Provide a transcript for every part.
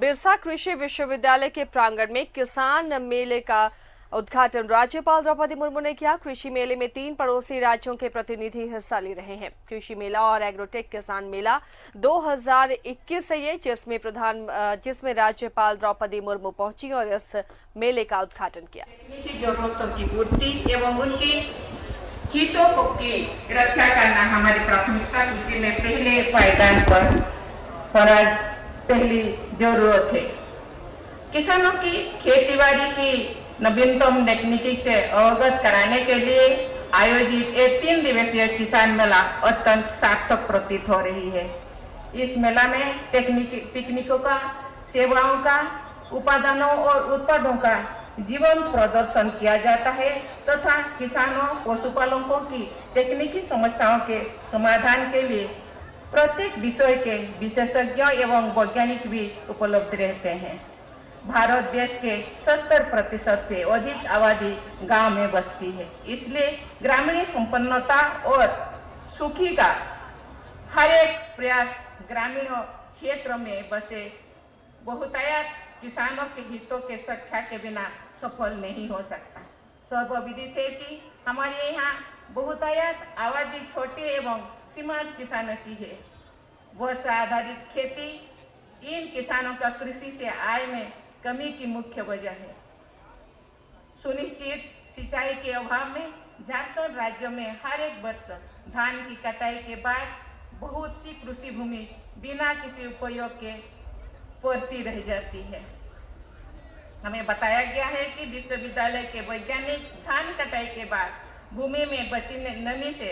बिरसा कृषि विश्वविद्यालय के प्रांगण में किसान मेले का उद्घाटन राज्यपाल द्रौपदी मुर्मू ने किया। कृषि मेले में 3 पड़ोसी राज्यों के प्रतिनिधि हिस्सा ले रहे हैं। कृषि मेला और एग्रोटेक किसान मेला 2021 है ये, जिसमें राज्यपाल द्रौपदी मुर्मू पहुंची और इस मेले का उद्घाटन किया। तकनीकी जरूरतों की पूर्ति एवं उनकी हितों की रक्षा करना हमारी प्राथमिकता सूची में पहले पायदान पर पहली जरूरत है। किसानों की खेतीबाड़ी की नवीनतम तकनीकी से अवगत कराने के लिए आयोजित एक 3 दिवसीय किसान मेला अत्यंत सार्थक प्रतीत हो रही है। इस मेला में तकनीकों का, सेवाओं का, उत्पादनों और उत्पादों का जीवंत प्रदर्शन किया जाता है तथा किसानों, पशुपालकों की तकनीकी समस्याओं के समाधान के लिए प्रत्येक विषय के विशेषज्ञ एवं वैज्ञानिक भी उपलब्ध रहते हैं। भारत देश के 70% से अधिक आबादी गांव में बसती है, इसलिए ग्रामीण संपन्नता और सुखी का हर एक प्रयास ग्रामीण क्षेत्र में बसे बहुतायत किसानों के हितों के सुरक्षा के बिना सफल नहीं हो सकता। सर्वविदित है कि हमारे यहाँ बहुतायत आबादी छोटे एवं सीमांत किसानों की है। वर्षा आधारित खेती इन किसानों का कृषि से आय में कमी की मुख्य वजह है। सुनिश्चित सिंचाई के अभाव में झारखंड राज्य में हर एक वर्ष धान की कटाई के बाद बहुत सी कृषि भूमि बिना किसी उपयोग के पड़ती रह जाती है। हमें बताया गया है कि विश्वविद्यालय के वैज्ञानिक धान कटाई के बाद भूमि में बची नमी से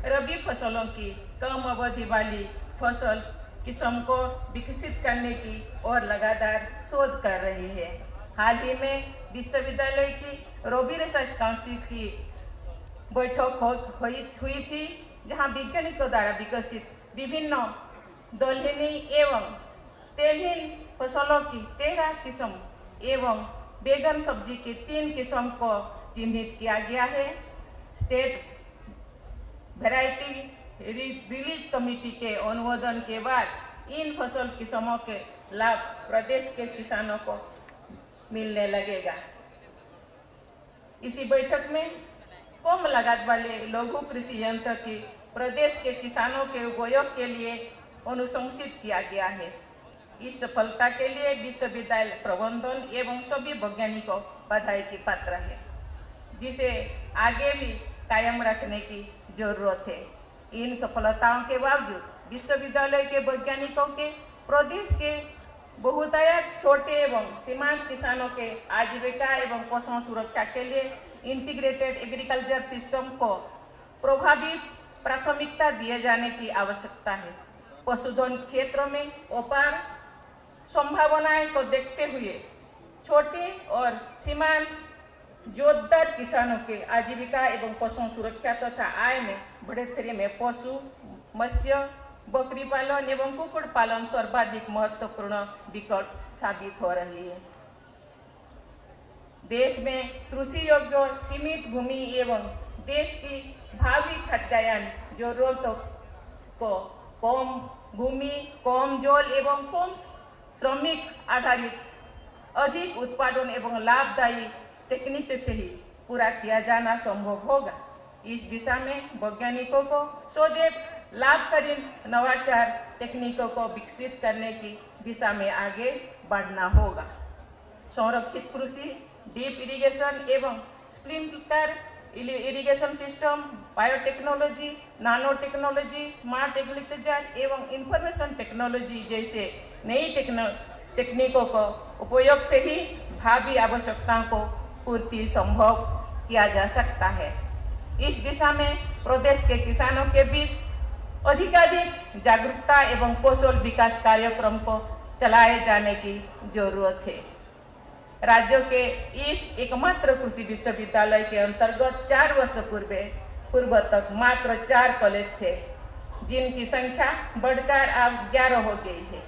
रबी फसलों की कम अवधि वाली फसल किस्म को विकसित करने की और लगातार शोध कर रही है। हाल ही में विश्वविद्यालय की रबी रिसर्च काउंसिल की बैठक हुई थी, जहां वैज्ञानिकों द्वारा विकसित विभिन्न दलहनी एवं तेलहीन फसलों की 13 किस्म एवं बैगन सब्जी की 3 किस्म को चिन्हित किया गया है। स्टेट वैरायटी रिलीज कमेटी के अनुमोदन के बाद इन फसल किस्मों के लाभ प्रदेश के किसानों को मिलने लगेगा। इसी बैठक में कम लागत वाले लघु कृषि यंत्र की प्रदेश के किसानों के उपयोग के लिए अनुशंसित किया गया है। इस सफलता के लिए विश्वविद्यालय प्रबंधन एवं सभी वैज्ञानिकों बधाई की पात्र है, जिसे आगे भी कायम रखने की जरूरत है। इन सफलताओं के बावजूद विश्वविद्यालय के वैज्ञानिकों के प्रदेश के बहुतायत छोटे एवं सीमांत किसानों के आजीविका एवं पोषण सुरक्षा के लिए इंटीग्रेटेड एग्रीकल्चर सिस्टम को प्रभावित प्राथमिकता दिए जाने की आवश्यकता है। पशुधन क्षेत्र में अपार संभावनाएं को देखते हुए छोटे और सीमांत जोतदार किसानों के आजीविका एवं पशु सुरक्षा तथा आय में बढ़ोतरी में पशु, मत्स्य, बकरी पालन एवं कुक्कुट पालन सर्वाधिक महत्वपूर्ण विकल्प साबित हो रही है। देश में कृषि योग्य सीमित भूमि एवं देश की भावी खाद्यान्न जरूरतों को कम भूमि, कम जल एवं कम श्रमिक आधारित अधिक उत्पादन एवं लाभदायी तकनीक से ही पूरा किया जाना संभव होगा। इस दिशा में वैज्ञानिकों को सदैव लाभकारी नवाचार तकनीकों को विकसित करने की दिशा में आगे बढ़ना होगा। संरक्षित कृषि, डीप इरिगेशन एवं स्प्रिंकलर इरिगेशन सिस्टम, बायोटेक्नोलॉजी, नानो टेक्नोलॉजी, स्मार्ट एग्रीकल्चर एवं इंफॉर्मेशन टेक्नोलॉजी जैसे नई तकनीकों को उपयोग से ही भावी आवश्यकताओं को पूर्ति संभव किया जा सकता है। इस दिशा में प्रदेश के किसानों के बीच अधिकाधिक जागरूकता एवं कौशल विकास कार्यक्रम को चलाए जाने की जरूरत है। राज्य के इस एकमात्र कृषि विश्वविद्यालय के अंतर्गत 4 वर्ष पूर्व तक मात्र 4 कॉलेज थे, जिनकी संख्या बढ़कर अब 11 हो गई है।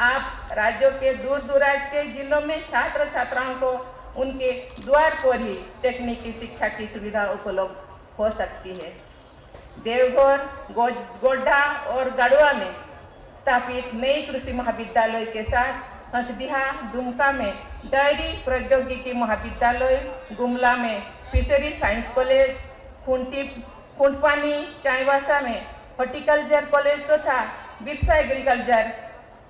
आप राज्यों के दूर दराज के जिलों में छात्र छात्राओं को उनके द्वार पर ही तकनीकी शिक्षा की सुविधा उपलब्ध हो सकती है। देवघर, गोड्डा और गढ़वा में स्थापित नई कृषि महाविद्यालय के साथ हंसदिहा दुमका में डेयरी प्रौद्योगिकी महाविद्यालय, गुमला में फिशरी साइंस कॉलेज, खुंटपानी चाईबासा में हॉर्टिकल्चर कॉलेज तथा बिरसा एग्रीकल्चर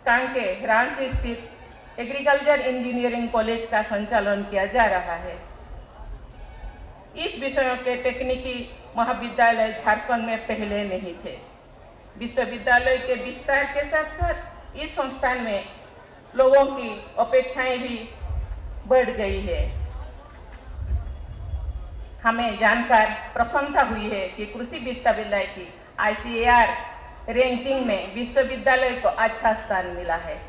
कांके रांची स्थित एग्रीकल्चर इंजीनियरिंग कॉलेज का संचालन किया जा रहा है। इस विषयों के तकनीकी महाविद्यालय झारखंड में पहले नहीं थे। विश्वविद्यालय के विस्तार के साथ साथ इस संस्थान में लोगों की अपेक्षाएं भी बढ़ गई है। हमें जानकर प्रसन्नता हुई है कि कृषि विश्वविद्यालय की ICAR रैंकिंग में विश्वविद्यालय को अच्छा स्थान मिला है।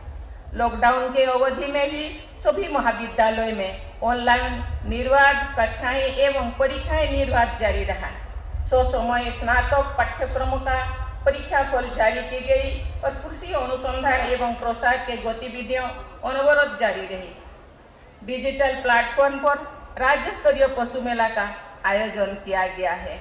लॉकडाउन के अवधि में भी सभी महाविद्यालयों में ऑनलाइन निर्वाध कक्षाएं एवं परीक्षाएं निर्वाध जारी रहा। समय स्नातक पाठ्यक्रमों का परीक्षा फल जारी की गई और कृषि अनुसंधान एवं प्रसार के गतिविधियों अनवरत जारी रही। डिजिटल प्लेटफॉर्म पर राज्य स्तरीय पशु मेला का आयोजन किया गया है।